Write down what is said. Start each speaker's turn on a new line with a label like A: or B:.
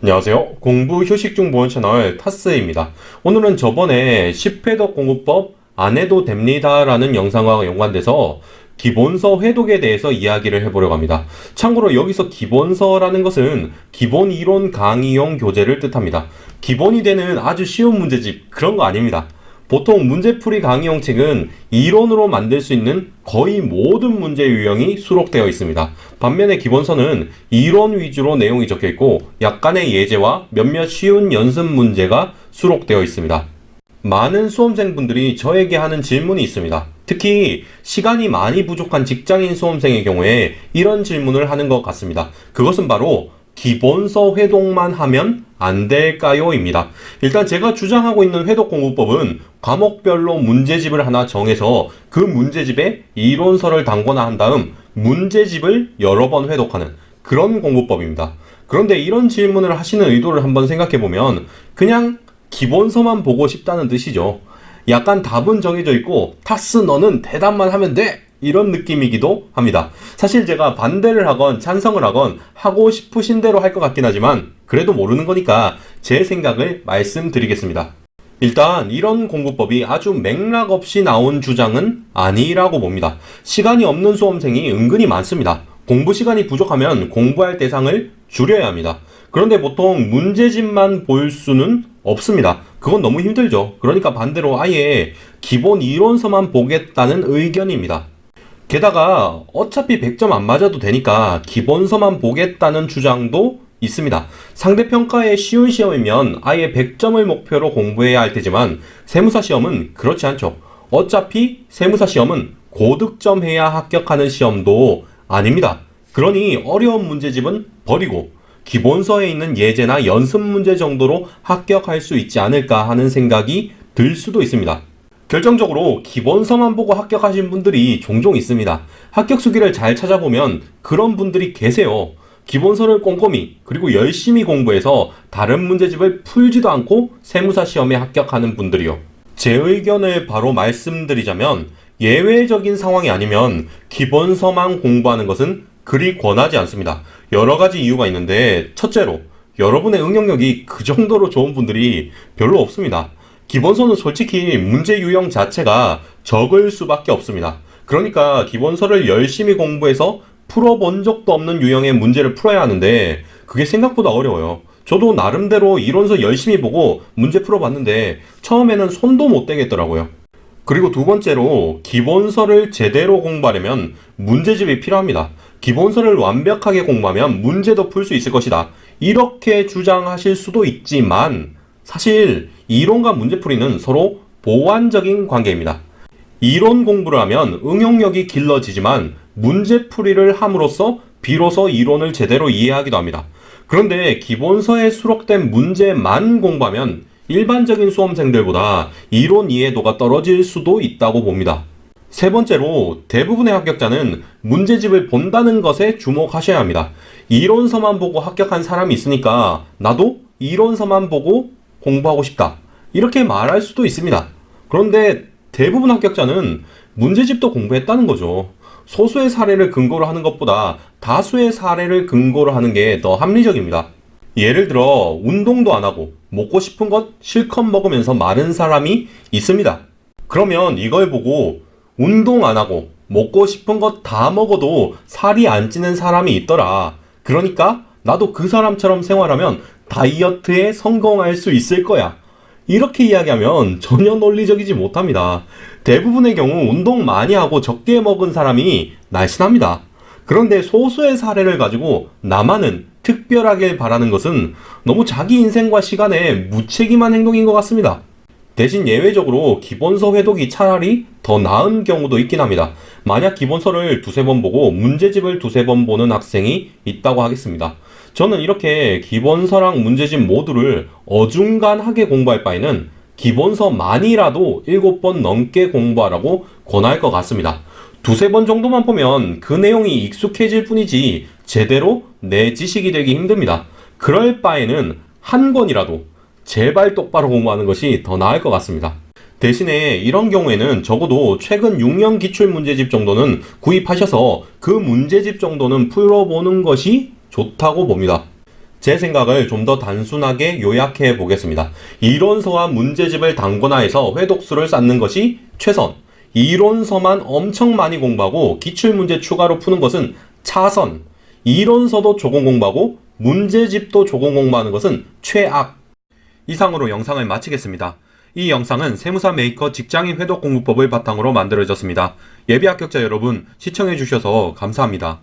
A: 안녕하세요. 공부 휴식 중 보는 채널 타스입니다. 오늘은 저번에 10회독 공부법 안 해도 됩니다 라는 영상과 연관돼서 기본서 회독에 대해서 이야기를 해보려고 합니다. 참고로 여기서 기본서라는 것은 기본 이론 강의용 교재를 뜻합니다. 기본이 되는 아주 쉬운 문제집 그런 거 아닙니다. 보통 문제풀이 강의용 책은 이론으로 만들 수 있는 거의 모든 문제 유형이 수록되어 있습니다. 반면에 기본서는 이론 위주로 내용이 적혀 있고 약간의 예제와 몇몇 쉬운 연습 문제가 수록되어 있습니다. 많은 수험생분들이 저에게 하는 질문이 있습니다. 특히 시간이 많이 부족한 직장인 수험생의 경우에 이런 질문을 하는 것 같습니다. 그것은 바로 기본서 회독만 하면 안 될까요? 입니다. 일단 제가 주장하고 있는 회독 공부법은 과목별로 문제집을 하나 정해서 그 문제집에 이론서를 담거나 한 다음 문제집을 여러 번 회독하는 그런 공부법입니다. 그런데 이런 질문을 하시는 의도를 한번 생각해보면 그냥 기본서만 보고 싶다는 뜻이죠. 약간 답은 정해져 있고 타스 너는 대답만 하면 돼! 이런 느낌이기도 합니다. 사실 제가 반대를 하건 찬성을 하건 하고 싶으신 대로 할 것 같긴 하지만 그래도 모르는 거니까 제 생각을 말씀드리겠습니다. 일단 이런 공부법이 아주 맥락 없이 나온 주장은 아니라고 봅니다. 시간이 없는 수험생이 은근히 많습니다. 공부 시간이 부족하면 공부할 대상을 줄여야 합니다. 그런데 보통 문제집만 볼 수는 없습니다. 그건 너무 힘들죠. 그러니까 반대로 아예 기본 이론서만 보겠다는 의견입니다. 게다가 어차피 100점 안 맞아도 되니까 기본서만 보겠다는 주장도 있습니다. 상대평가에 쉬운 시험이면 아예 100점을 목표로 공부해야 할 테지만 세무사 시험은 그렇지 않죠. 어차피 세무사 시험은 고득점 해야 합격하는 시험도 아닙니다. 그러니 어려운 문제집은 버리고 기본서에 있는 예제나 연습 문제 정도로 합격할 수 있지 않을까 하는 생각이 들 수도 있습니다. 결정적으로 기본서만 보고 합격하신 분들이 종종 있습니다. 합격 수기를 잘 찾아보면 그런 분들이 계세요. 기본서를 꼼꼼히 그리고 열심히 공부해서 다른 문제집을 풀지도 않고 세무사 시험에 합격하는 분들이요. 제 의견을 바로 말씀드리자면 예외적인 상황이 아니면 기본서만 공부하는 것은 그리 권하지 않습니다. 여러 가지 이유가 있는데 첫째로 여러분의 응용력이 그 정도로 좋은 분들이 별로 없습니다. 기본서는 솔직히 문제 유형 자체가 적을 수밖에 없습니다. 그러니까 기본서를 열심히 공부해서 풀어본 적도 없는 유형의 문제를 풀어야 하는데 그게 생각보다 어려워요. 저도 나름대로 이론서 열심히 보고 문제 풀어봤는데 처음에는 손도 못 대겠더라고요. 그리고 두 번째로 기본서를 제대로 공부하려면 문제집이 필요합니다. 기본서를 완벽하게 공부하면 문제도 풀 수 있을 것이다. 이렇게 주장하실 수도 있지만 사실 이론과 문제풀이는 서로 보완적인 관계입니다. 이론 공부를 하면 응용력이 길러지지만 문제풀이를 함으로써 비로소 이론을 제대로 이해하기도 합니다. 그런데 기본서에 수록된 문제만 공부하면 일반적인 수험생들보다 이론 이해도가 떨어질 수도 있다고 봅니다. 세 번째로 대부분의 합격자는 문제집을 본다는 것에 주목하셔야 합니다. 이론서만 보고 합격한 사람이 있으니까 나도 이론서만 보고 공부하고 싶다. 이렇게 말할 수도 있습니다. 그런데 대부분 합격자는 문제집도 공부했다는 거죠. 소수의 사례를 근거로 하는 것보다 다수의 사례를 근거로 하는 게 더 합리적입니다. 예를 들어 운동도 안 하고 먹고 싶은 것 실컷 먹으면서 마른 사람이 있습니다. 그러면 이걸 보고 운동 안 하고 먹고 싶은 것 다 먹어도 살이 안 찌는 사람이 있더라. 그러니까 나도 그 사람처럼 생활하면 다이어트에 성공할 수 있을 거야. 이렇게 이야기하면 전혀 논리적이지 못합니다. 대부분의 경우 운동 많이 하고 적게 먹은 사람이 날씬합니다. 그런데 소수의 사례를 가지고 나만은 특별하게 바라는 것은 너무 자기 인생과 시간에 무책임한 행동인 것 같습니다. 대신 예외적으로 기본서 회독이 차라리 더 나은 경우도 있긴 합니다. 만약 기본서를 두세 번 보고 문제집을 두세 번 보는 학생이 있다고 하겠습니다. 저는 이렇게 기본서랑 문제집 모두를 어중간하게 공부할 바에는 기본서만이라도 7번 넘게 공부하라고 권할 것 같습니다. 두세 번 정도만 보면 그 내용이 익숙해질 뿐이지 제대로 내 지식이 되기 힘듭니다. 그럴 바에는 한 권이라도 제발 똑바로 공부하는 것이 더 나을 것 같습니다. 대신에 이런 경우에는 적어도 최근 6년 기출문제집 정도는 구입하셔서 그 문제집 정도는 풀어보는 것이 좋다고 봅니다. 제 생각을 좀 더 단순하게 요약해 보겠습니다. 이론서와 문제집을 단권화해서 회독수를 쌓는 것이 최선. 이론서만 엄청 많이 공부하고 기출문제 추가로 푸는 것은 차선. 이론서도 조금 공부하고 문제집도 조금 공부하는 것은 최악. 이상으로 영상을 마치겠습니다. 이 영상은 세무사 메이커 직장인 회독 공부법을 바탕으로 만들어졌습니다. 예비 합격자 여러분, 시청해 주셔서 감사합니다.